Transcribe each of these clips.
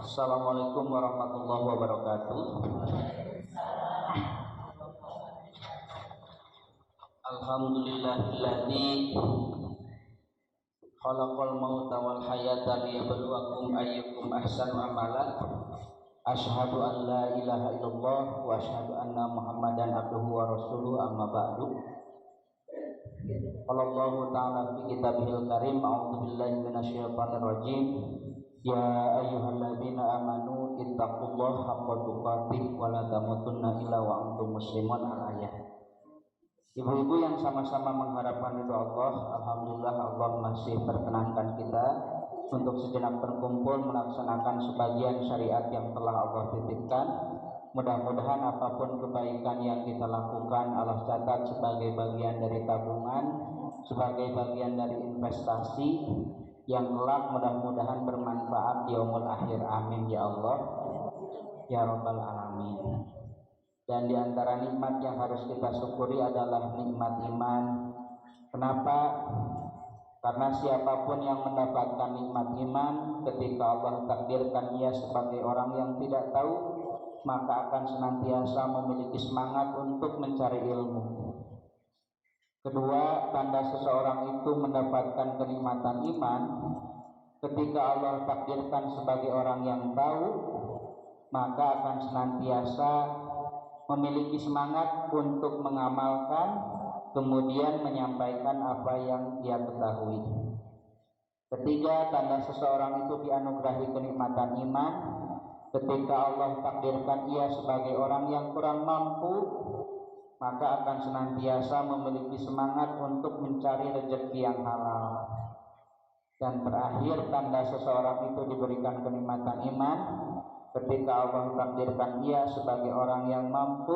Assalamualaikum warahmatullahi wabarakatuh. Alhamdulillahilladzi khalaqal mauta wal hayata liyabluwakum ayyukum ahsanu amala. Asyhadu an la ilaha illallah wa asyhadu anna Muhammadan abduhu wa rasuluhu, amma ba'du. Qala Allah ta'ala fi kitabihil karim, a'udzu billahi minasyaitonir rajim. Ya ayyuhalladzina amanu ittaqullaha haqqa tuqatih wa la tamutunna illa wa antum muslimun. Al-ayat. Ibu-ibu yang sama-sama mengharapkan ridha Allah, alhamdulillah Allah masih perkenankan kita untuk sejenak berkumpul melaksanakan sebagian syariat yang telah Allah titipkan. Mudah-mudahan apapun kebaikan yang kita lakukan Allah catat sebagai bagian dari tabungan, sebagai bagian dari investasi yang kelak mudah-mudahan bermanfaat di yaumul akhir. Amin ya Allah ya rabbal alamin. Dan di antara nikmat yang harus kita syukuri adalah nikmat iman. Kenapa? Karena siapapun yang mendapatkan nikmat iman, ketika Allah takdirkan ia sebagai orang yang tidak tahu, maka akan senantiasa memiliki semangat untuk mencari ilmu. Kedua, tanda seseorang itu mendapatkan kenikmatan iman, ketika Allah takdirkan sebagai orang yang tahu, maka akan senantiasa memiliki semangat untuk mengamalkan, kemudian menyampaikan apa yang dia ketahui. Ketiga, tanda seseorang itu dianugerahi kenikmatan iman, ketika Allah takdirkan ia sebagai orang yang kurang mampu, maka akan senantiasa memiliki semangat untuk mencari rezeki yang halal. Dan terakhir, tanda seseorang itu diberikan kenikmatan iman, ketika Allah takdirkan ia sebagai orang yang mampu,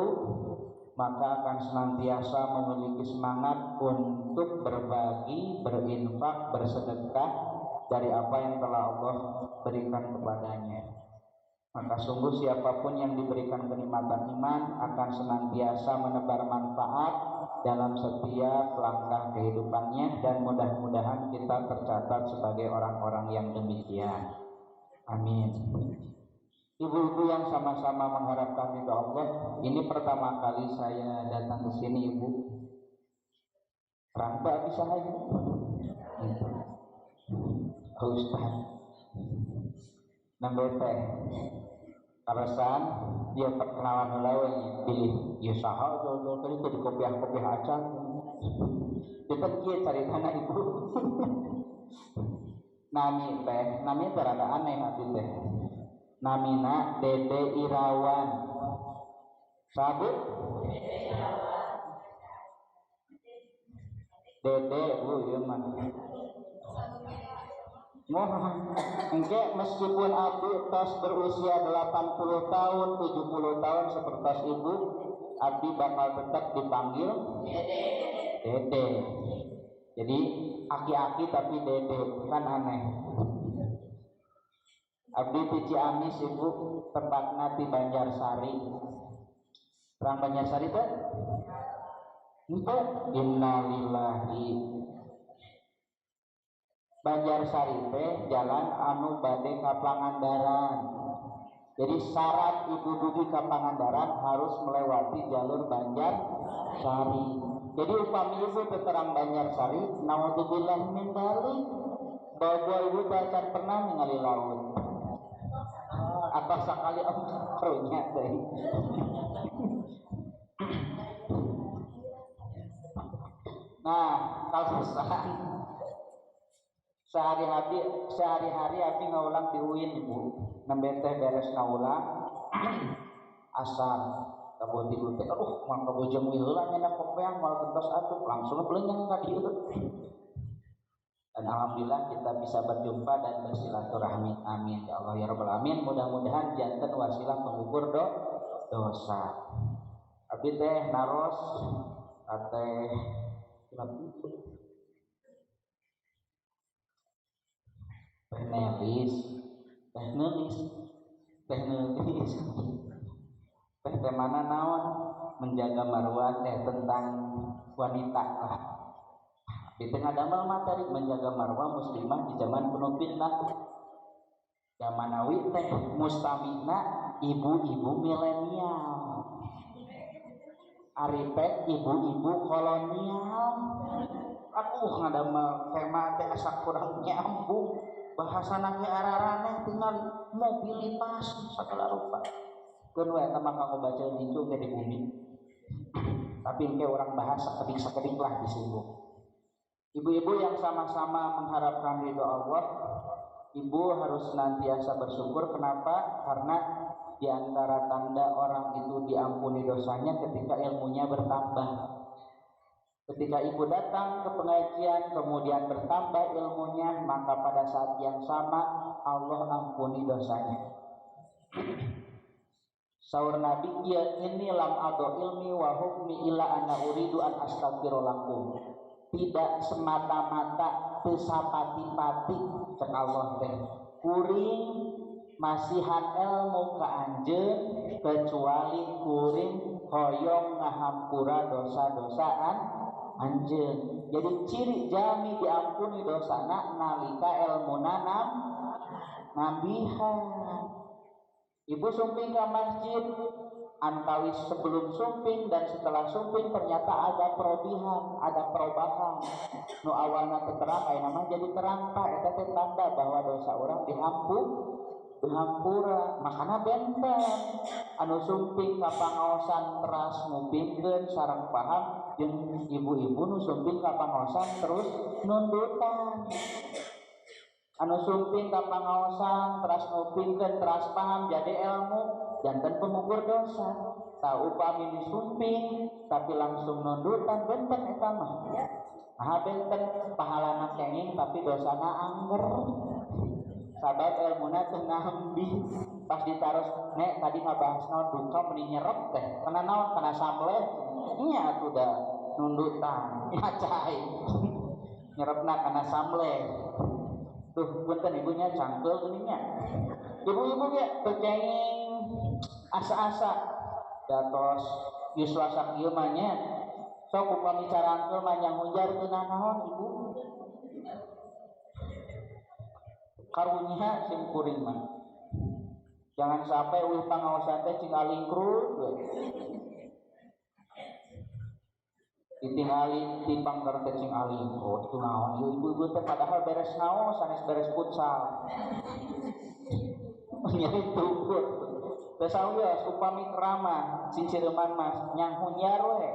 maka akan senantiasa memiliki semangat untuk berbagi, berinfak, bersedekah dari apa yang telah Allah berikan kepadanya. Maka sungguh siapapun yang diberikan kenikmatan iman akan senantiasa menebar manfaat dalam setiap langkah kehidupannya, dan mudah-mudahan kita tercatat sebagai orang-orang yang demikian. Amin. Ibu-ibu yang sama-sama mengharapkan ridha Allah, ini pertama kali saya datang ke sini, Ibu. Rangka bisa aja. Ustaz. Nambah teh. Kalasan dia perkenalan lawan pilih ya saha dol-dol tadi di kopiah-kopiah acan. Kita kieu caritana Ibu. Nami teh rada aneh hati teh. Namina Dede Irawan. Sabu? Dede Bu ieu mah. Engke meskipun abdi tos berusia 80 tahun, 70 tahun seperti Ibu, abdi bakal tetap dipanggil Dede. Jadi aki-aki tapi Dede, kan aneh. Abdi di Ciamis, Ibu, tempatna di Banjarsari. Orang Banjarsari teh? Ente innalillahi. Banjarsari teh jalan anu bade ka Pangandaran. Jadi syarat Ibu dugi ka Pangandaran harus melewati jalur Banjarsari. Jadi upami Ibu terang Banjarsari, naudzubillah min dzalik, bahwa Ibu akan pernah ningali laut. Atau sekali karunya teh. Nah, kalau sehari-hari abdi ngaulang di UIN, Ibu. Nembe teh beres ngaulang asar kabut Ibu teh mangga bojong heula nya kopeang moal gentos atuh langsung belenyang ka dieu. Dan alhamdulillah kita bisa berjumpa dan bersilaturahmi. Amin ya Allah ya rabbal alamin. Mudah-mudahan janten wasilah pengukur dosa. Abdi teh naros teh Nelis, teh mana naon menjaga marwah teh tentang wanita lah. Di tengah damel materi menjaga marwah muslimah di zaman penuh fitnah. Zaman awi teh mustamina ibu-ibu milenial, aripek ibu-ibu kolonial. Aku ngadamel tema teh asa kurang nyambung, bahasana ge araraneh tinggal mobilitas segala rupa. Keun we eta mah kanggo baca dicu ge di bumi. Tapi engke orang bahas sakedik-sakedik lah disinggung. Ibu-ibu yang sama-sama mengharapkan ridho Allah, ibu harus senantiasa bersyukur. Kenapa? Karena di antara tanda orang itu diampuni dosanya ketika ilmunya bertambah. Ketika ibu datang ke pengajian kemudian bertambah ilmunya, maka pada saat yang sama Allah ampuni dosanya. Saur Nabi, ya ini lam ado ilmi wa hukmi illa ana uridu an astaghfira lakum. Tidak semata-mata pesapati-pati cek Allah teh kuring masihan ilmu ka anjeun kecuali kuring hoyong ngahampura dosa-dosaan anjeun. Jadi ciri jami diampuni dosana nalika ilmuna nambihan. Ibu sumping ke masjid, antawis sebelum sumping dan setelah sumping ternyata ada perubahan, ada perubahan. Nu awalna terang, ayeuna mah jadi terang. Eta teh tanda bahwa dosa orang dihampura. Makana benten anu sumping ka pangaosan teras ngupingkeun sareng paham, jeung ibu-ibu nu sumping ka pangaosan terus nundutan. Anu sumping ka pangaosan teras ngupingkeun teras paham jadi ilmu, janten pemugur dosa. Tah upami disumping tapi langsung nundutan benten eta mah. Nah benten pahalana kenging tapi dosana angger. Sabab ilmuna teu nambi. Pas ditaros nek tadi ngabahas naon duka meni nyerep teh. Kana naon? Kana samleh. Nya atuh da nundutan. Ngacai. Nyerepna kana samleh. Tuh punten ibunya cangkel geuninnya. Ibu-ibu ge teu kenging asa-asa datos yuswa sakieu mah nya sok upami carangkeun mah nya hujar teu naon ibu. Karunya sim kuring mah. Jangan sampai ulah pangaosan teh cing alingkrut we. Ditingali timpang keur teh cing alingkrut itu naon ibu-ibu teh padahal beres naon sanes beres futsal. Nyari tukur. Teu sawios upami kerama cing cireuman mah nyang hunyar we.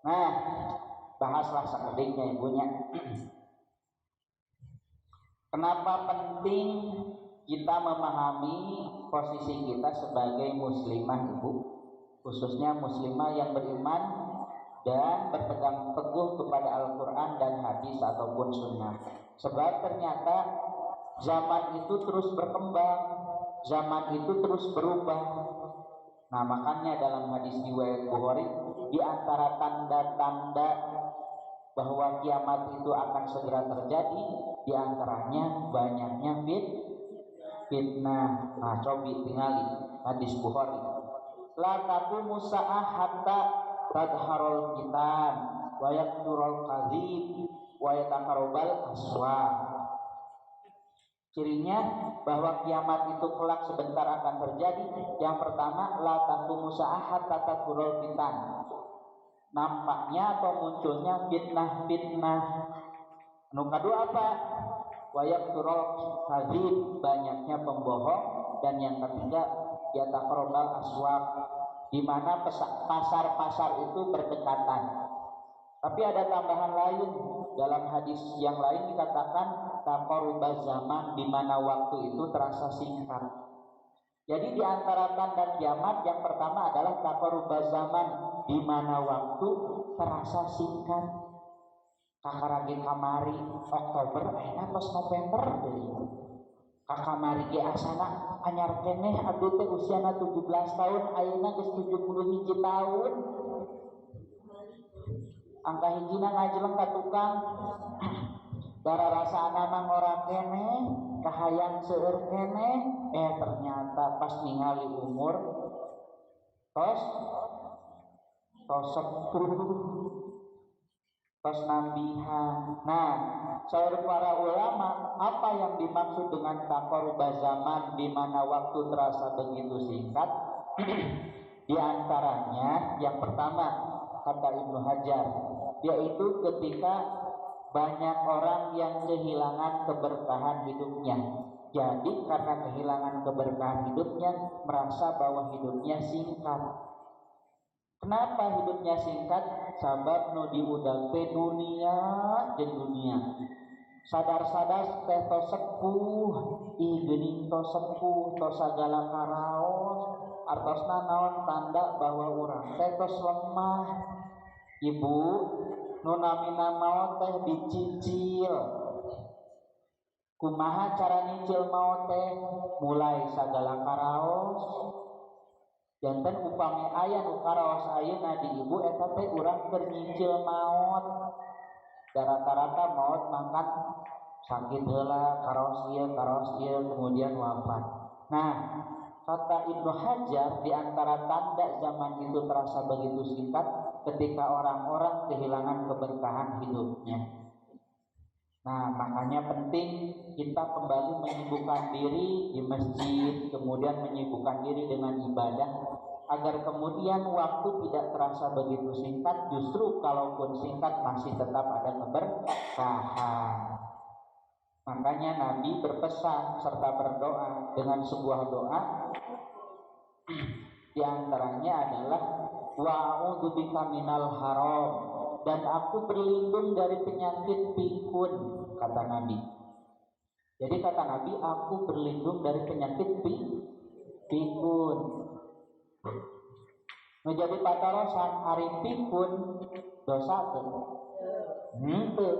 Nah, bahaslah sakediknya ibunya. Kenapa penting kita memahami posisi kita sebagai muslimah ibu, khususnya muslimah yang beriman dan berpegang teguh kepada Al-Quran dan hadis ataupun sunnah. Sebab ternyata zaman itu terus berkembang, zaman itu terus berubah. Nah makanya dalam hadis riwayat Bukhari, di antara tanda-tanda bahwa kiamat itu akan segera terjadi, di antaranya banyaknya fitnah. Nah cobi tingali hadis Bukhari, la taqumu sa'ah hatta tadharul kitab wa yakthurul kadzib wa yataqarrabal aswaq. Cirinya bahwa kiamat itu kelak sebentar akan terjadi. Yang pertama, la taqumu sa'ah hatta tadharul kitab, nampaknya atau munculnya fitnah-fitnah. Anu kedua apa? Wayaqturul kadzib, banyaknya pembohong. Dan yang ketiga, yataqarrabal aswaq, di mana pasar-pasar itu berdekatan. Tapi ada tambahan lain, dalam hadis yang lain dikatakan taqarrubaz zaman, di mana waktu itu terasa singkat. Jadi di antara tanda kiamat yang pertama adalah taqarrubaz zaman, di mana waktu terasa singkat. Kakarage kamari Oktober ayeuna tos November deui. Kakamari ge asana anyar keneh abdi teh usiana 17 tahun, ayeuna geus 71 tahun. Angka hijina ngajleng ka tukang. Dara rasana mah ngora keneh, kahayang seueur keneh, ternyata pas ningali umur tos 10. tos nambihan. Nah, saur para ulama, apa yang dimaksud dengan taqarruba zaman di mana waktu terasa begitu singkat? Di antaranya yang pertama kata Ibnu Hajar, yaitu ketika banyak orang yang kehilangan keberkahan hidupnya. Jadi karena kehilangan keberkahan hidupnya, merasa bahwa hidupnya singkat. Kenapa hidupnya singkat? Sabab nu diudag teh dunia jeung dunia. Sadar-sadar teh to sepuh, ih geuning to sepuh, to sagala karaos, artosna naon tanda bahwa urang teh tos lemah. Ibu, nu namina maot teh dicicil. Kumaha cara nyicil maot teh? Mulai sagala karaos. Janten upami aya nu karaos ayeuna di ibu eta teh urang keur nyicil maot. Rata-rata maot mangkat sakit heula, karaos ieu kemudian wafat. Nah, kata Ibnu Hajar, di antara tanda zaman itu terasa begitu singkat ketika orang-orang kehilangan keberkahan hidupnya. Nah, makanya penting kita kembali menyibukkan diri di masjid, kemudian menyibukkan diri dengan ibadah, agar kemudian waktu tidak terasa begitu singkat, justru kalaupun singkat masih tetap ada keberkahan. Makanya Nabi berpesan serta berdoa dengan sebuah doa. Di antaranya adalah wa'udzubika minal haram, dan aku berlindung dari penyakit pikun, kata Nabi. Jadi kata Nabi, aku berlindung dari penyakit pikun. Menjadi patarosan hari pikun dosa tuh. Henteu.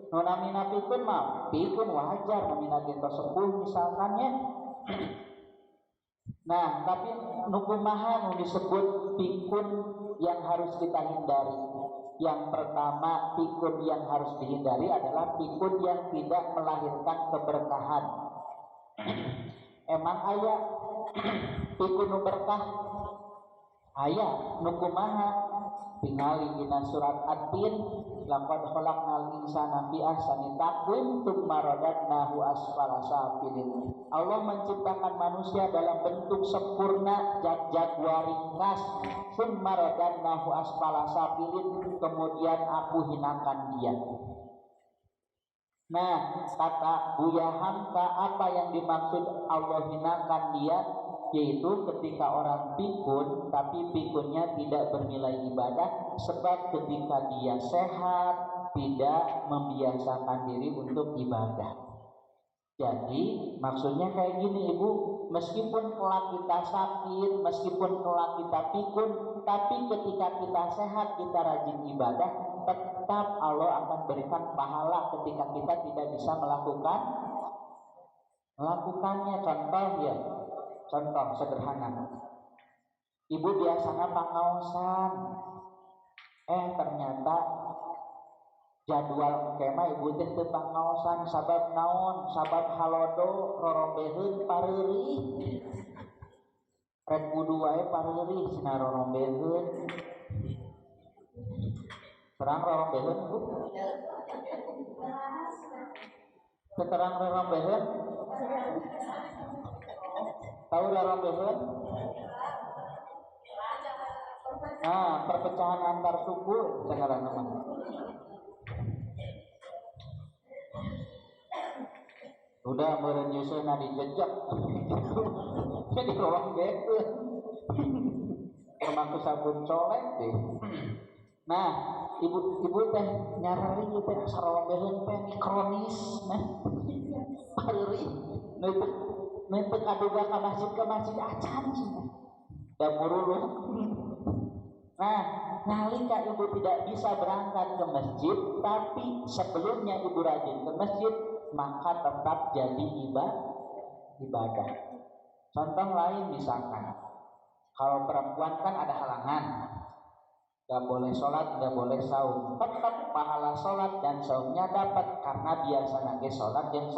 Nu namina pikun mah pikun wajar, namina kita sepuh misalkannya. Nah, tapi nu kumaha nu disebut pikun yang harus kita hindari. Yang pertama, pikun yang harus dihindari adalah pikun yang tidak melahirkan keberkahan. Emang aya pikun nu berkah? Aya, nu kumaha? Tingali dina surat At-Tin, laqad khalaqnal insana fi ahsani taqwim tsumma radadnahu asfala safilin. Allah menciptakan manusia dalam bentuk sempurna, jadwal ringkas, tsumma radadnahu asfala safilin, kemudian aku hinakan dia. Nah, kata Buya Hamka, apa yang dimaksud Allah hinakan dia? Yaitu ketika orang pikun, tapi pikunnya tidak bernilai ibadah, sebab ketika dia sehat tidak membiasakan diri untuk ibadah. Jadi maksudnya kayak gini ibu, meskipun kelak kita sakit, meskipun kelak kita pikun, tapi ketika kita sehat, kita rajin ibadah, tetap Allah akan berikan pahala ketika kita tidak bisa melakukannya. Contoh ya, contoh sederhana, ibu biasanya pangaosan, ternyata jadwal kema ibu teh teu pangaosan, sabab naon? Sabab halodo rorombeheun pareurih, rek wudu wae pareurih cenah rorombeheun. Terang rorombeheun bu? Terang rorombeheun? Tahu rorombeheun? Nah, perpecahan antar suku cenah nama. Udah meureun nyusulna dijejak. Jadi rorombeheun. Termasuk sabun colek deh. Nah, ibu teh nyarari teh sarorombeheun teh kronis nah. Pareurih neuteuk aduga ka masjid acan cenah. Da muruluh. Nah, nalika ibu tidak bisa berangkat ke masjid, tapi sebelumnya ibu rajin ke masjid, maka tetap jadi ibadah. Contoh lain misalkan, kalau perempuan kan ada halangan, gak boleh sholat, gak boleh saum, tetap pahala sholat dan saumnya dapat karena biasa nage sholat dan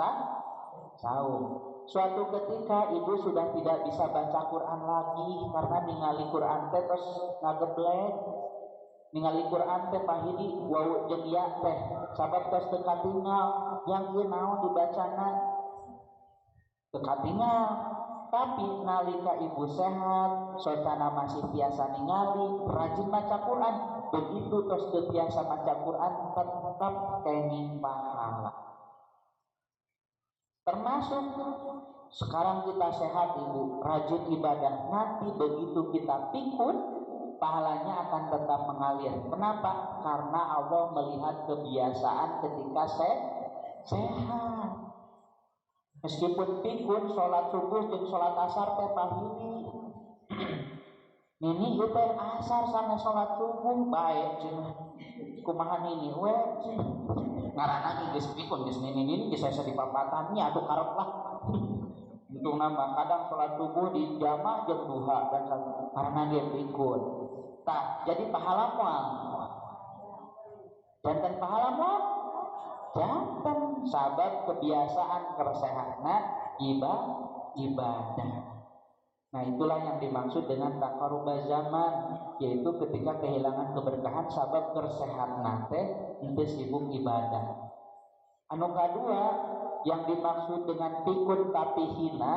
saum. Suatu ketika ibu sudah tidak bisa baca Quran lagi karena ningali Quran terus ngageblek. ningali Quran teh pahili wau jeung ya teh sabab tos teu katingal yang ieu naon dibacana teu katingal. Tapi nalika ibu sehat sotana masih biasa ningali rajin maca Quran, begitu tos teu biasa maca Quran tetap kenging pahala. Termasuk sekarang kita sehat ibu, rajin ibadah, nanti begitu kita pikun pahalanya akan tetap mengalir. Kenapa? Karena Allah melihat kebiasaan ketika sehat. Meskipun pikun sholat subuh dan sholat asar teh pahili nini itu asar sama sholat subuh baik cenah kumaha nini we ngaranna geus pikun geus nini geus asa di papatannya atuh karep lah untuk nambah kadang sholat subuh di jama jeung duha dan karena dia pikun tak jadi pahala moal janten pahala moal janten sabab kebiasaan kesehatna ibadah. Nah itulah yang dimaksud dengan taqarrub zaman, yaitu ketika kehilangan keberkahan sabab kesehatna teh henteu sibuk ibadah. Anu kadua yang dimaksud dengan pikun tapi hina,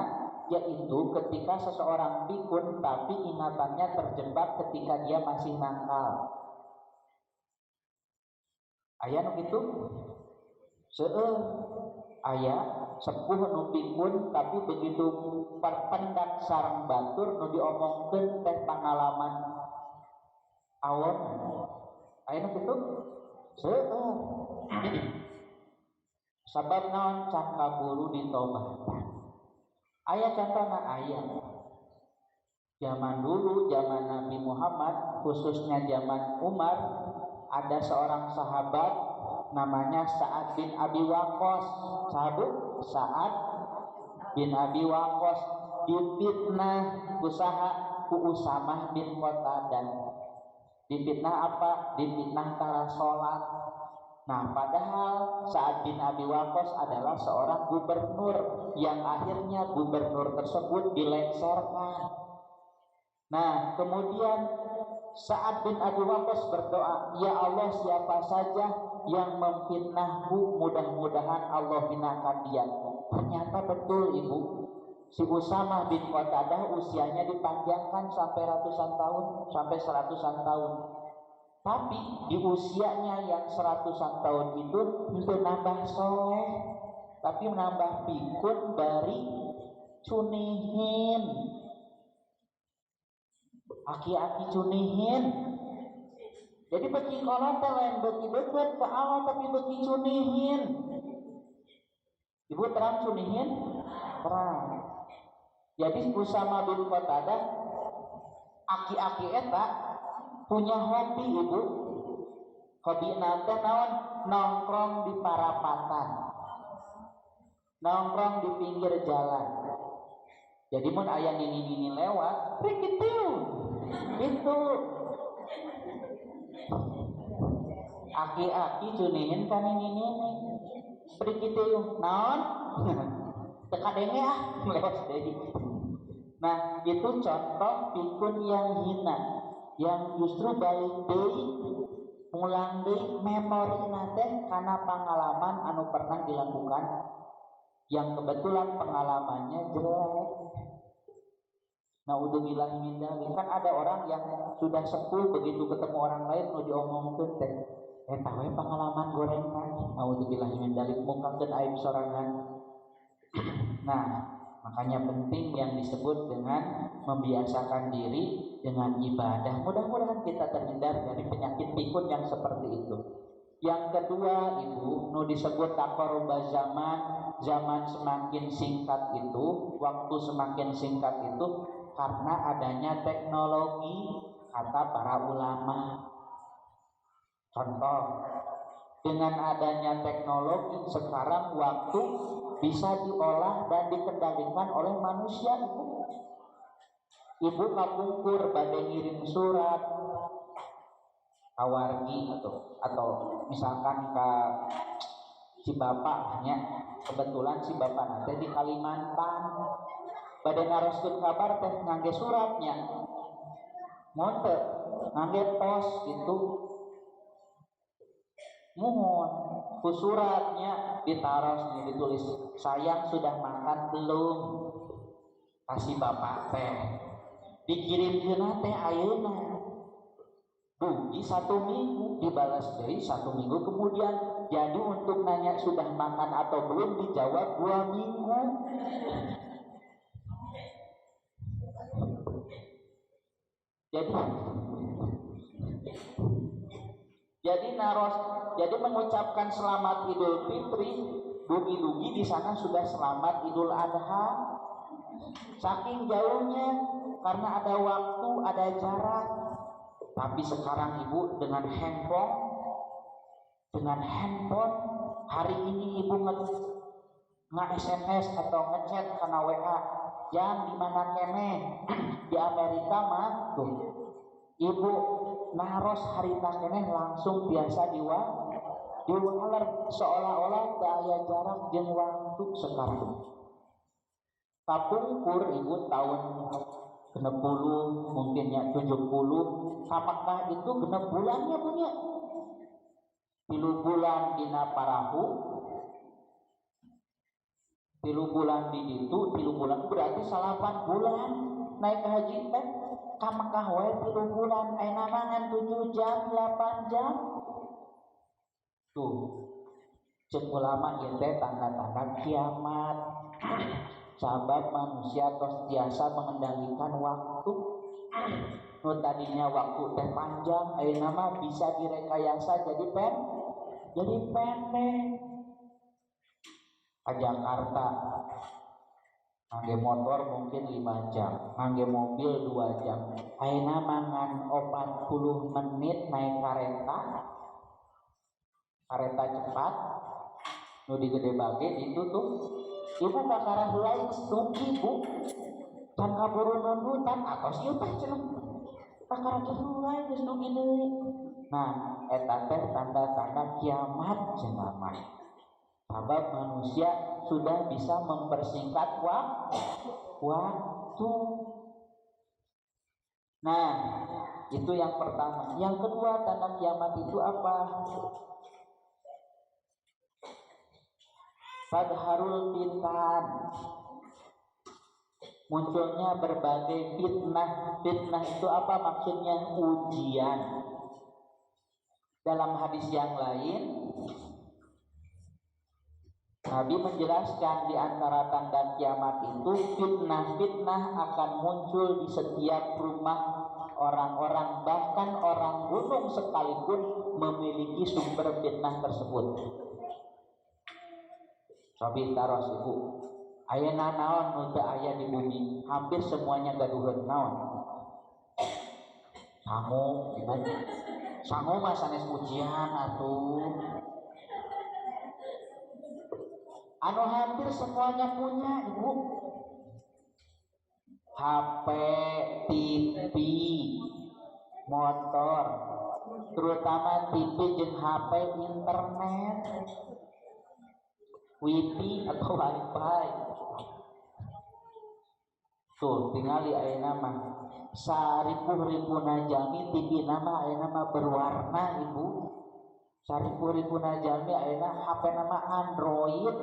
yaitu ketika seseorang pikun tapi ingatannya terjebak ketika dia masih nakal. Aya nu kitu? Seueur aya sepuh nu pikun tapi begitu perpendak sareng batur nu diomongkeun teh pangalaman awon. Aya nu kitu? Seueur. Sabab naon can kaburu ditobatan. Aya contohna aya. Zaman dulu, zaman Nabi Muhammad, khususnya zaman Umar, ada seorang sahabat namanya Sa'ad bin Abi Waqqas. Sa'ad bin Abi Waqqas difitnah usaha ku Usamah bin Qatadah. Difitnah apa? Difitnah cara sholat. Nah padahal Sa'ad bin Abi Waqqas adalah seorang gubernur yang akhirnya gubernur tersebut dilengsarkan. Nah kemudian Sa'ad bin Abi Waqqas berdoa, ya Allah siapa saja yang memfitnahku mudah-mudahan Allah binakan dia. Ternyata betul ibu, si Usamah bin Qatadah usianya dipanjangkan sampai ratusan tahun, sampai 100-an tahun. Tapi di usianya yang 100-an tahun itu nambah soleh, tapi menambah pikun dari cunihin, aki-aki cunihin. Jadi beki kolot lain beki deket ke Allah tapi beki cunihin. Ibu terang cunihin? Terang. Jadi Usamah bin Qatadah aki-aki eta punya hobi ibu. Hobi nate naon? Nongkrong di parapatan. Nongkrong di pinggir jalan. Jadi mun aya nini-nini lewat, begitu. Itu aki-aki cunihin kan ini beri gitu naon tekadenge lewat deui. Nah itu contoh pikun yang hina, yang justru balik deui mulang deui memori nate karena pengalaman anu pernah dilakukan yang kebetulan pengalamannya jelek. Naudzubillah min dzalik. Kan ada orang yang sudah sepuh begitu ketemu orang lain nu diomongkeun teh eta we pengalaman gorengan. Naudzubillah min dzalik mukakeun aib sorangan. Nah, makanya penting yang disebut dengan membiasakan diri dengan ibadah. Mudah-mudahan kita terhindar dari penyakit pikun yang seperti itu. Yang kedua, ibu, nu disebut taqarrub zaman, zaman semakin singkat itu, waktu semakin singkat itu karena adanya teknologi, kata para ulama. Contoh, dengan adanya teknologi sekarang waktu bisa diolah dan dikendalikan oleh manusia. Ibu kapungkur bade ngirim surat kawargi atau misalkan ke si bapaknya, kebetulan si bapak nanti di Kalimantan bade naroskeun kabar teh ngangge suratnya. Monte ngangge tos gitu. Mohon ku suratnya ditaros nih ditulis, sayang sudah makan belum? Kasih bapak teh. Dikirimkeun teh ayeuna. Rugi 1 minggu, dibalas dari 1 minggu kemudian. Jadi untuk nanya sudah makan atau belum dijawab 2 minggu. Jadi naros, jadi mengucapkan selamat Idul Fitri, dugi-dugi di sana sudah selamat Idul Adha. Saking jauhnya karena ada waktu, ada jarak. Tapi sekarang ibu dengan handphone hari ini ibu nge-SMS atau ngechat karena WA, jam di mana kene di Amerika mah tuh ibu naros hari kene langsung biasa diwaler seolah-olah daya jarak jeung waktu sekarang. Kapungkur ibu tahun 60 mungkinnya 70, apakah itu genep bulannya punya 3 bulan dina parahu, 3 bulan di ditu, 3 bulan berarti 8 bulan naik ke haji teh ka Mekah wae 3 bulan, ayeuna mangan 7 jam 8 jam. Tuh cek ulama ieu teh tanda-tanda kiamat. Sabab manusia tos biasa mengendalikan waktu. Nu tadinya waktu teh panjang, ayeuna mah bisa direkayasa jadi pendek. Ke Jakarta ngangge motor mungkin 5 jam, ngangge mobil 2 jam. Ayeuna mangan 40 menit naik kareta cepat nu di Gede Bage itu tuh. Ibu bakara heula dugi bu, can kaburu nundutan atos ieu teh cenah bakara heula geus dugi deui. Nah, eta teh tanda-tanda kiamat cenah mah. Sabab manusia sudah bisa mempersingkat waktu. Nah, itu yang pertama. Yang kedua, tanda kiamat itu apa? Fadharul fitan, munculnya berbagai fitnah. Fitnah itu apa maksudnya? Ujian. Dalam hadis yang lain Nabi menjelaskan di antara tanda kiamat itu fitnah-fitnah akan muncul di setiap rumah orang-orang, bahkan orang gunung sekalipun memiliki sumber fitnah tersebut. Sobi taros ibu, ayeuna naon nu teu aya di bumi, hampir semuanya gaduheun naon? Sangu, ibu. Sangu mah sanes ujian atuh. Anu hampir semuanya punya ibu, HP, TV, motor, terutama TV jeung HP, internet, Wi-Fi atau Wi-Fi. Tuh tingali ayeuna mah saripuh-ripuna jalmi TV nama ayeuna mah berwarna ibu. Saripuh-ripuna jalmi ayeuna HP nama Android.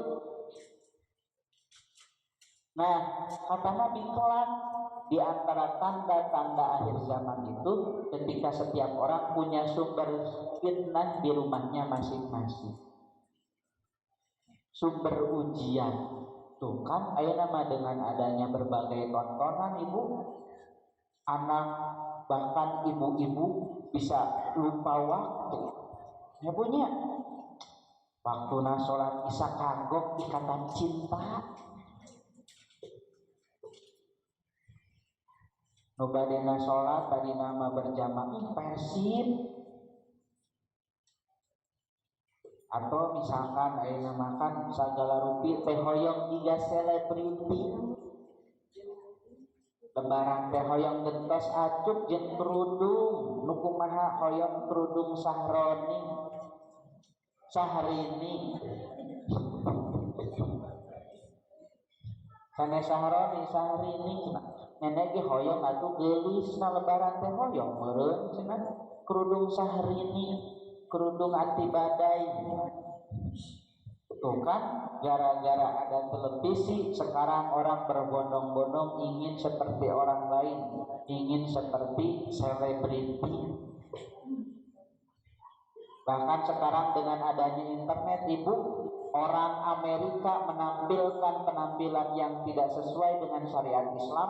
Nah, kata Nabi kelak di antara tanda-tanda akhir zaman itu ketika setiap orang punya sumber fitnah di rumahnya masing-masing. Sumber ujian. Tuh kan ayeuna mah dengan adanya berbagai tontonan ibu, anak bahkan ibu-ibu bisa lupa waktu. Ya punya waktu salat Isya kagok ikatan cinta. Nu badena salat tadi nama berjamaah Persib. Atau misalkan ayeuna makan sagala rupi teh hoyong jiga selebriti. Lebaran teh hoyong gentos acuk jeung kerudung, nu kumaha hoyong kerudung Syahrini. Sanes Syahrini nenek ge hoyong atuh geulisna lebaran teh hoyong meureun cenah kerudung saharini kerudung anti badai. Tuh kan gara-gara ada televisi sekarang orang berbondong-bondong ingin seperti orang lain, ingin seperti selebriti. Bahkan sekarang dengan adanya internet, ibu, orang Amerika menampilkan penampilan yang tidak sesuai dengan syariat Islam,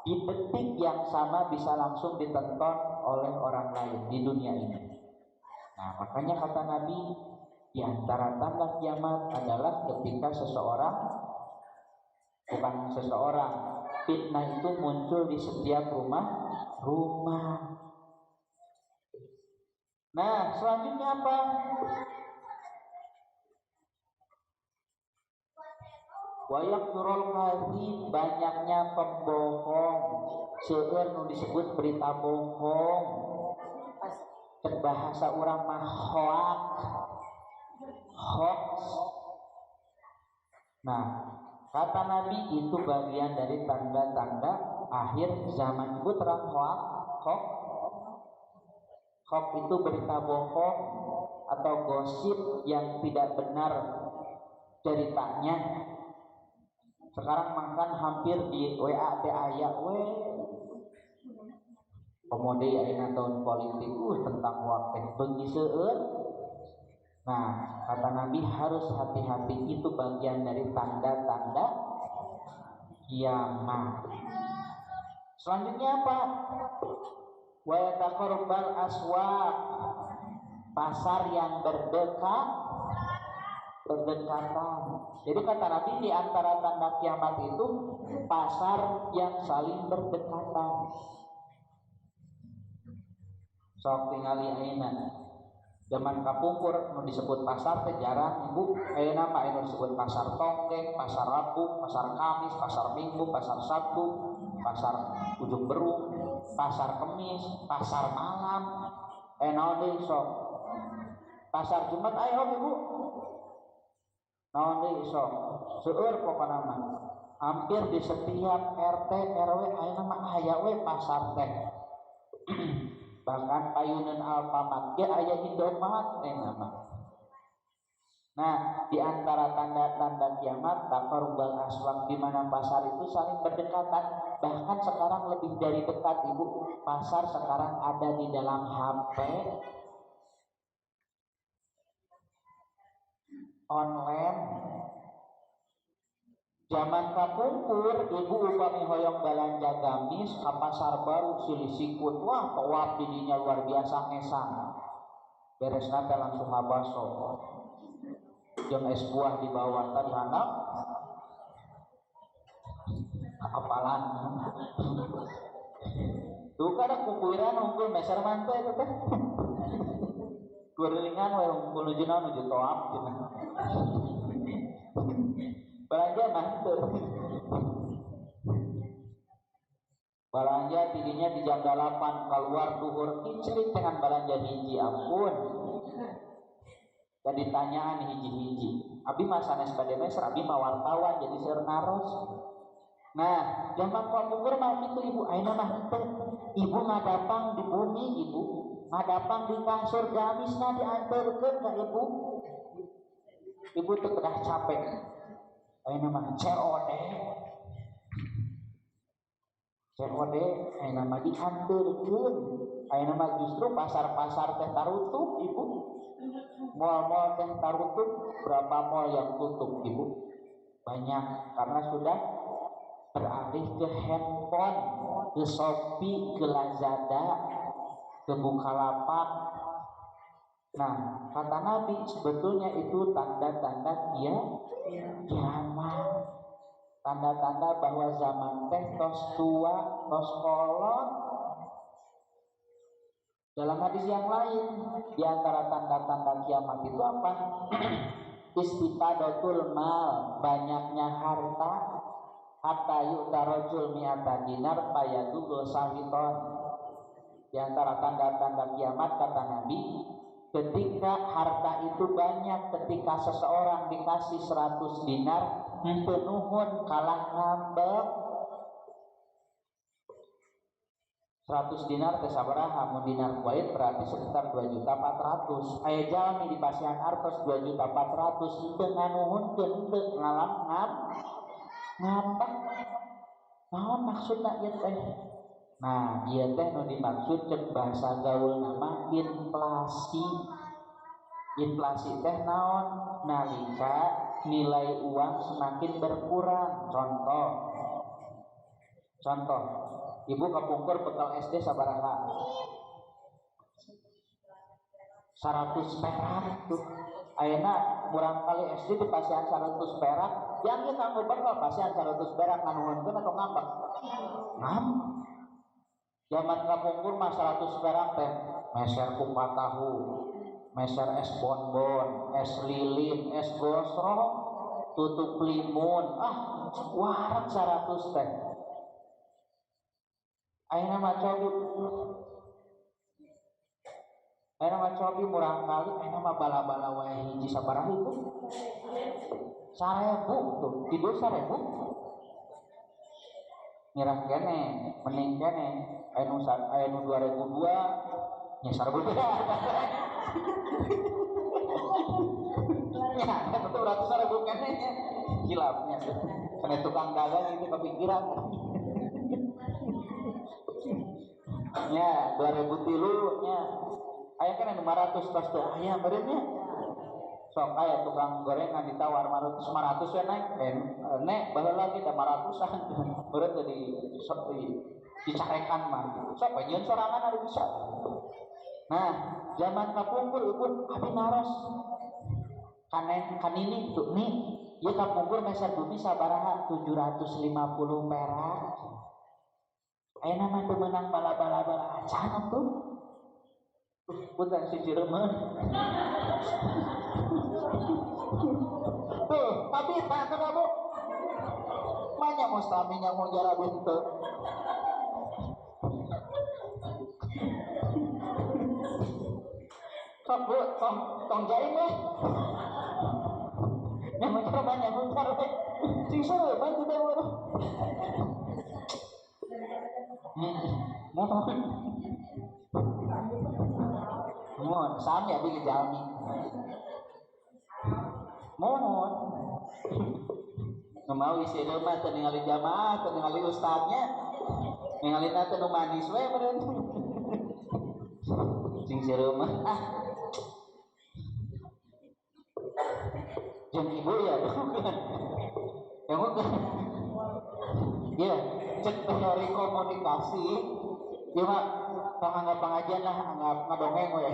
di detik yang sama bisa langsung ditonton oleh orang lain di dunia ini. Nah, makanya kata Nabi, di antara tanda kiamat adalah ketika fitnah itu muncul di setiap rumah. Nah, selanjutnya apa? Wayak turul kadzib, banyaknya pembohong. Seueur nu disebut berita bohong. Bahasa urang mah hoax. Nah, kata Nabi itu bagian dari tanda-tanda akhir zaman. Ibu terang hoax itu berita bohong atau gosip yang tidak benar ceritanya. Sekarang makan hampir di WA teh aya komode ayeuna tahun politik tentang waktu beungi seueur. Nah, kata Nabi harus hati-hati, itu bagian dari tanda-tanda kiamat. Selanjutnya apa? Wa yataqarrabal aswaq, pasar yang berdekatan. Jadi kata Nabi di antara tanda kiamat itu pasar yang saling berdekatan. Sok tingali ayeuna zaman kapungkur nu disebut pasar teh jarang ibu. Ayeuna mah anu disebut pasar Tonggeng, pasar Rabu, pasar Kamis, pasar Minggu, pasar Sabtu, pasar Ujung Berung, pasar Kemis, pasar malam. Naon deui sok? Pasar Jumat aya ibu. Naon deui sok? Seueur pokona mah. Hampir di setiap RT RW ayeuna mah aya we pasar teh. Bahkan payunan Alfamart ge aya Indomaret nama. Nah, di antara tanda-tanda kiamat taqarrubal aswaq, di mana pasar itu saling berdekatan. Bahkan sekarang lebih dari dekat ibu. Pasar sekarang ada di dalam HP, online. Zaman kapungkur ibu upami hoyong balanja gamis ka pasar baru silih sikut, wah tawaf didinya luar biasa ngesang. Beresna teh langsung ngabaso jeung es buah di bawah tadi handap kapalan. Tuh kada kukuiran unggul meser mante itu teh. Kuringan we unggul nuju naon nuju tawaf cenah. Belanja mantul. Belanja tidinya di jam 8 keluar duhur kicrit dengan belanja hiji, ampun. Dan ditanyaan hiji-hiji. Abi mah sanes bade meser, abi mah wartawan jadi seueur naros. Nah, zaman kapungkur mah kitu ibu, ayeuna mah henteu. Ibu ngadapang di bumi ibu, ngadapang di kasur gamisna dianterkeun ka ibu. Ibu teu kedah capek. Ayeuna mah COD ayeuna mah dianterkeun. Ayeuna mah justru pasar-pasar teh tarutup ibu. Mal-mal teh tarutup, berapa mal yang tutup ibu? Banyak karena sudah beralih ke handphone, ke Shopee, ke Lazada, ke Bukalapak. Nah, kata Nabi sebetulnya itu tanda-tanda kiamat. Tanda-tanda bahwa zaman teh tos tua, tos kolot. Dalam hadis yang lain, di antara tanda-tanda kiamat itu apa? Istifadatul mal, banyaknya harta. Hatta yu'tarajul mi'ata dinar fayadul sahiton. Di antara tanda-tanda kiamat kata Nabi, ketika harta itu banyak, ketika seseorang dikasih 100 dinar, henteu nuhun kalah ngambek. 100 dinar teh sabaraha, mun dinar Kuwait berarti sekitar 2.400.000. Aya jalmi di pasihan artos 2.400.000 teu nganuhunkeun teu ngalam ngapak. Naon maksudna ieu teh? Nah, ieu teh nu dimaksud cek bahasa gaul nama inflasi. Inflasi teh naon? Nalika nilai uang semakin berkurang. Contoh, ibu kapungkur bekal SD sabaraha? 100 perak tuh. Ayeuna murang kali SD di pasihan 100 perak, yang ieu kanggo bekal pasihan 100 perak nganuhunkeun atau ngambek? Zaman kapungkur mah 100 perak teh meser kupat tahu, meser es bonbon, es lilin, es gosro, tutup limun, warak 100 teh. Ayeuna mah cobi murang kali, ayeuna mah bala-bala wae hiji sabaraha itu? 1.000 tuh, tidur 1.000. Nyerah kene, mending kene, ayeuna 2002 nyasar bener. Ya, betul 100.000 kene nya. Kilapnya. Kene tukang dagang itu kepikiran. Nya 2003 nya aya kan 500 tos teh aya beureum nya sok aya tukang gorengan ditawar 500 we nek baheula kita 500-an beureum teh sok dicarekan mah sok penyeun sorangan ada bisa. Nah zaman kapungkur ikut abi naros kanini tuh nih ieu kapungkur meser bumi sabaraha 750 perak. Ayeuna mah teu meunang bala-bala acan tuh. Punten si Ciremen. Tuh, tapi tak kenapa? Manya mustaminya mau jara bentuk. Sok bu, tong jaim weh. Yang mau banyak buncar weh. Sing seru bantu deh bu. Mohon sami abi ngejalmi. Mohon. Mau isi rumah teu ningali jamaah, teu ningali ustadznya. Ningalina teu nu manis we meureun. Sing si rumah jeung ibu ya bukan. Yang bukan. Ya, cek teori komunikasi. Ya Pak, anggap pengajian lah, anggap ngadongeng we.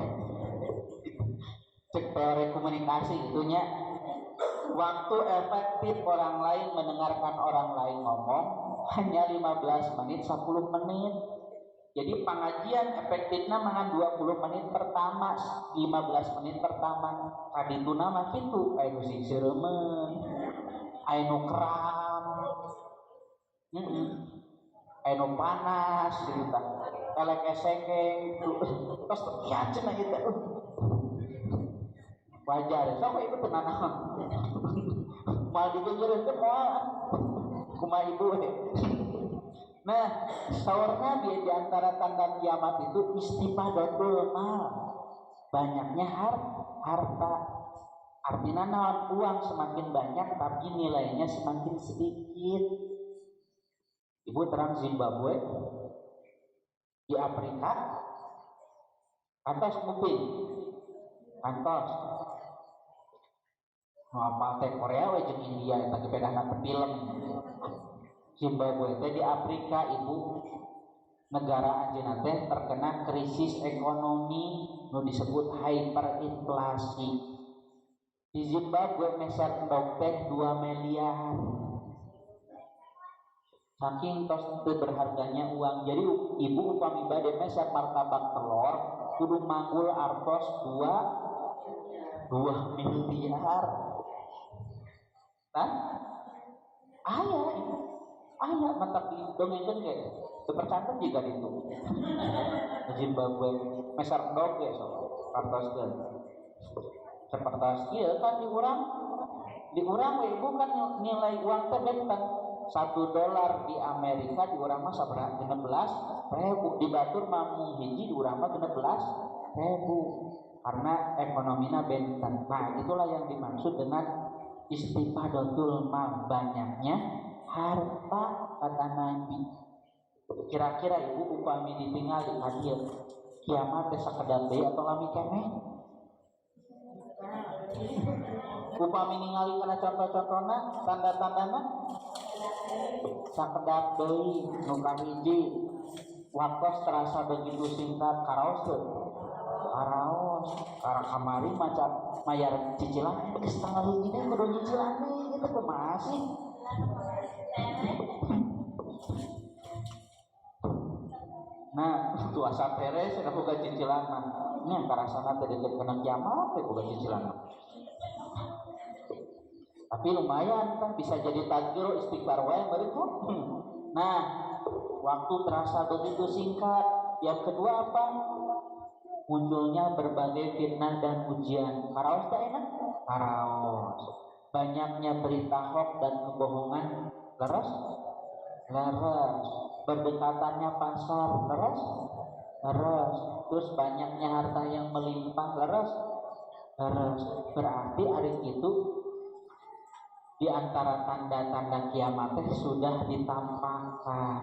Cek teori komunikasi itunya. Waktu efektif orang lain mendengarkan orang lain ngomong hanya 15 menit 10 menit. Jadi pengajian efektifnya mangan 20 menit pertama, 15 menit pertama. Kadituna mah kitu, aya nu sireumeun, aya nu kram. Aya nu panas gitu tah. Elek eseke tos kiaceun aja teh. Wajar, sok ibu tenang. Mal digenjereun teh moal kumaha ibu we. Nah, saurna di antara tanda kiamat itu istifadatul mal. Banyaknya harta. Artinya naon uang semakin banyak tapi nilainya semakin sedikit. Ibu terang Zimbabwe di Afrika kantos nguping kantos nu apal teh Korea we jeung India eta ge bedana teh film. Zimbabwe teh di Afrika ibu negara anjeunna teh terkena krisis ekonomi nu disebut hyperinflasi. Di Zimbabwe meser endog teh 2 miliar. Saking tos teu berharganya uang. Jadi ibu upami bade meser martabak telur kudu manggul artos 2 miliar. Kan? Aya mantap di dongengkeun ge. Teu percanten juga ditu. Zimbabwe meser endog ge sok artoskeun. Sapertos ieu kan di urang we ibu kan nilai uang teh benteng. $1 di Amerika di urang mah sabaraha 16.000, di batur mamung hiji di urang mah 16.000 karena ekonomina benten. Nah, itulah yang dimaksud dengan istifadatul mal, banyaknya harta kata Nabi. Kira-kira ibu upami ditinggal di hadir kiamat teh sakedap deui atau lami keneh? Upami ningali kana contoh-contohna, tanda-tandana sakedap deui. Nu kahiji, waktos terasa begitu singkat, karaos teu? Karaos. Kara kamari maca mayar cicilan, geus tanggal hiji teh kudu cicilan deui gitu kumaha sih? Nah, itu asa beres cenah boga cicilan mah. Nya karasana teh deket kana kiamat teh boga cicilan. Tapi lumayan kan bisa jadi takjil istighfar wae beureum. Nah, waktu terasa begitu singkat. Yang kedua apa? Munculnya berbagai fitnah dan ujian. Karaos teh enak? Karaos. Banyaknya berita hoax dan kebohongan. Leres? Leres. Berdekatannya pasar. Leres? Leres. Terus banyaknya harta yang melimpah. Leres? Leres. Berarti hari itu di antara tanda-tanda kiamat sudah ditampakkan.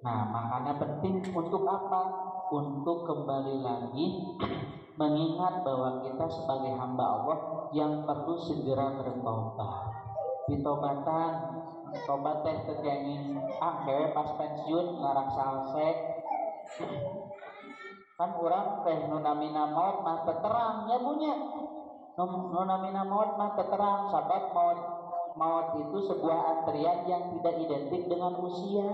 Nah, makanya penting untuk apa? Untuk kembali lagi mengingat bahwa kita sebagai hamba Allah yang perlu segera bertobat. Ditobatan, tobat teh kenging kewe pas pensiun ngarang salse. Kan orang teh nu namina maut mah terang nya punya. Nu namina maut mah terang, sabab maut itu sebuah antrian yang tidak identik dengan usia.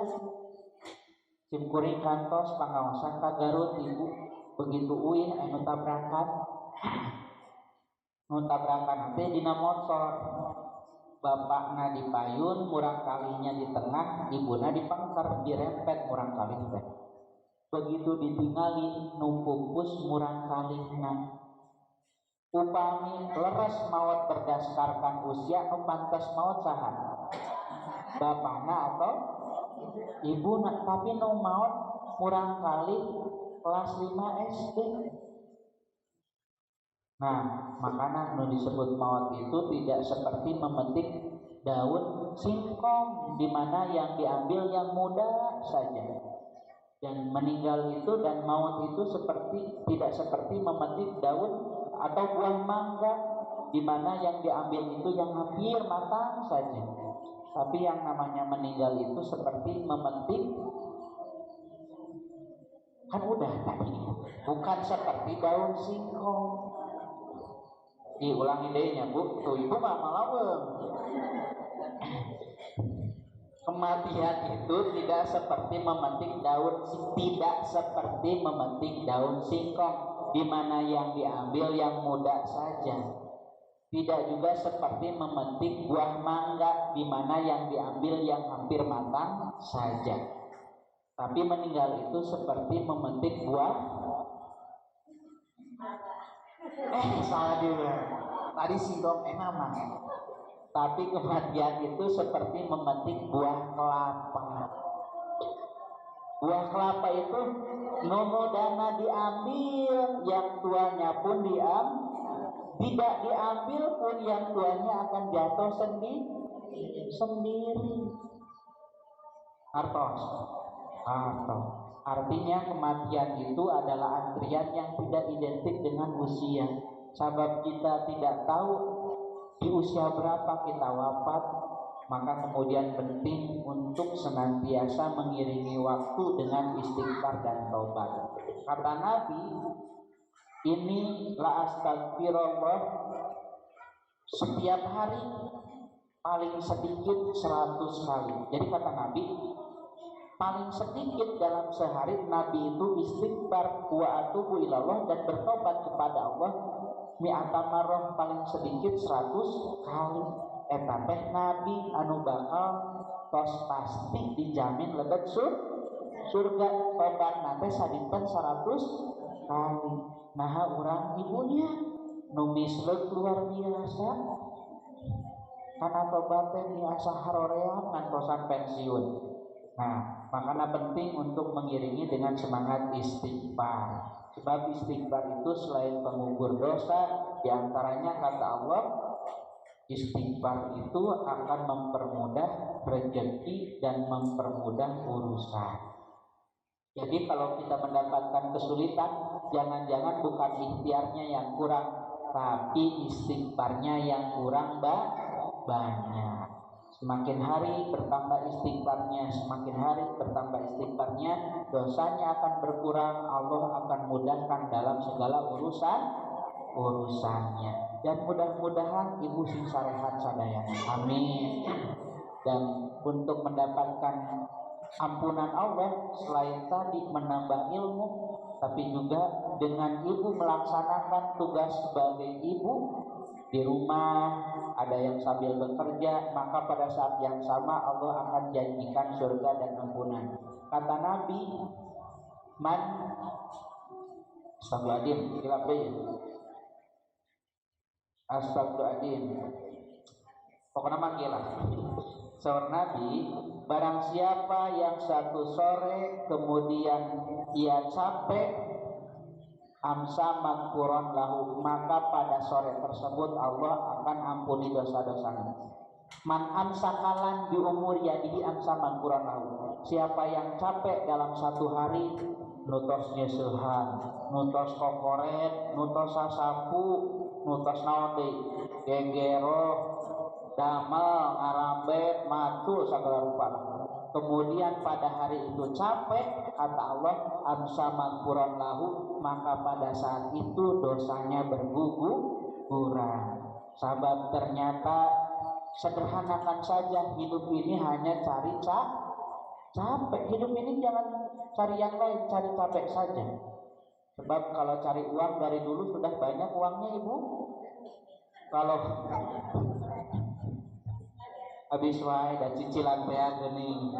Cimkuring kantos pangaosan ka Garut ibu, begitu uin anu tabrakan. Nu tabrakan teh dina motor. Bapakna dipayun, murang kalinya di tengah, ibuna dipangker, dirempet murang kali teh. Begitu ditingali nu pupus murang kalihna. Upami leres maut berdasarkan usia, nu pantes maut saha? Bapakna atau ibuna, tapi nu maut murang kali kelas 5 SD. Nah, makanya nu disebut maut itu tidak seperti memetik daun singkong, di mana yang diambil yang muda saja. Dan meninggal itu dan maut itu tidak seperti memetik daun atau buah mangga, di mana yang diambil itu yang hampir matang saja. Tapi yang namanya meninggal itu seperti memetik, kan udah tadi, bukan seperti daun singkong. Diulangi deh bu, tuh ibu mah malaweung. Kematian itu tidak seperti memetik daun singkong, di mana yang diambil yang muda saja. Tidak juga seperti memetik buah mangga, di mana yang diambil yang hampir matang saja. Tapi meninggal itu seperti memetik buah. Salah dulu. Tadi singkong mah. Tapi kematian itu seperti memetik buah kelapa. Buah kelapa itu nomodana diambil, yang tuanya pun tidak diambil pun yang tuanya akan jatuh sendiri. Artos. Artinya kematian itu adalah antrian yang tidak identik dengan usia. Sebab kita tidak tahu di usia berapa kita wafat, maka kemudian penting untuk senantiasa mengiringi waktu dengan istighfar dan taubat. Kata Nabi, ini la astagfirullah setiap hari paling sedikit 100 kali. Jadi kata Nabi, paling sedikit dalam sehari Nabi itu istighfar wa atubu ilallah dan bertobat kepada Allah mi'ata marrah, paling sedikit 100 kali. Eta teh Nabi anu bakal tos pasti dijamin lebet surga. Tobat nate sadinten 100 kali. Nah urang ibunya nu misleuk luar biasa. karena tobat teh asa haroream ngantosan pensiun. Nah, makanya penting untuk mengiringi dengan semangat istighfar. Sebab istighfar itu selain pengukur dosa, diantaranya kata Allah, istighfar itu akan mempermudah rezeki dan mempermudah urusan. Jadi kalau kita mendapatkan kesulitan, jangan-jangan bukan ikhtiarnya yang kurang, tapi istighfarnya yang kurang banyak. Semakin hari bertambah istighfarnya, semakin hari bertambah istighfarnya, dosanya akan berkurang, Allah akan mudahkan dalam segala urusannya. Dan mudah-mudahan ibu sing sarehat sadayana. Amin. Dan untuk mendapatkan ampunan Allah, selain tadi menambah ilmu, tapi juga dengan ibu melaksanakan tugas sebagai ibu di rumah, ada yang sambil bekerja, maka pada saat yang sama Allah akan janjikan surga dan ampunan. Kata Nabi, man astagfirullahaladzim, pokoknya makilah. Saur Nabi, barang siapa yang satu sore kemudian ia capek, amsa magfuron lahu, maka pada sore tersebut Allah akan ampuni dosa-dosanya. Man amsakalan di umur yadihi amsa magfuron lahu. Siapa yang capek dalam satu hari, nutos nyeusehan, nutos kokoret, nutos sasapu, nutos naon deui, gegero, damel, ngarambet, matu, segala rupa. Kemudian pada hari itu capek, kata Allah, amsa magfuron lahu, maka pada saat itu dosanya berguguran. Sabab ternyata sederhanakan saja, hidup ini hanya cari capek. Hidup ini jangan cari yang lain, cari capek saja. Sebab kalau cari uang dari dulu sudah banyak uangnya ibu. Kalau habis wae dan cicilan teh geuning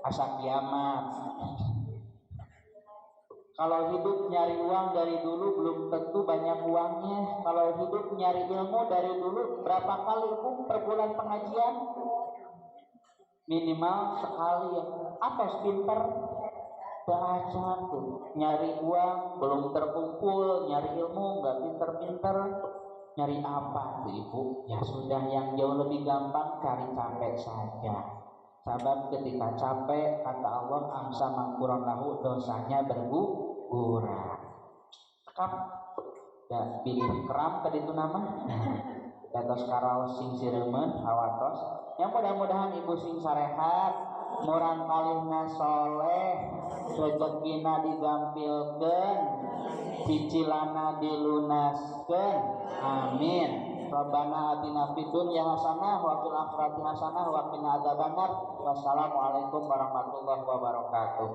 asa kiamat. Kalau hidup nyari uang dari dulu belum tentu banyak uangnya. Kalau hidup nyari ilmu dari dulu, berapa kali ibu per bulan pengajian? Minimal sekali ya. Apa pinter? Baca tuh. Nyari uang belum terkumpul, nyari ilmu nggak pinter-pinter. Nyari apa tuh ibu? Ya sudah, yang jauh lebih gampang, cari capek saja. Sabab ketika capek, kata Allah, amsa magfuron lahu, dosanya berguguran. Kap ya pilih keram tadi itu nama. Datos karaos sing siremen awatos. Yang mudah-mudahan ibu sing sarehat, murang kalihna soleh, rezekina digampilkeun, cicilana dilunaskeun. Amin. Rabbana atina fid dunya hasanah wa fil akhirati hasanah wa qina adzabannar. Wassalamualaikum warahmatullahi wabarakatuh.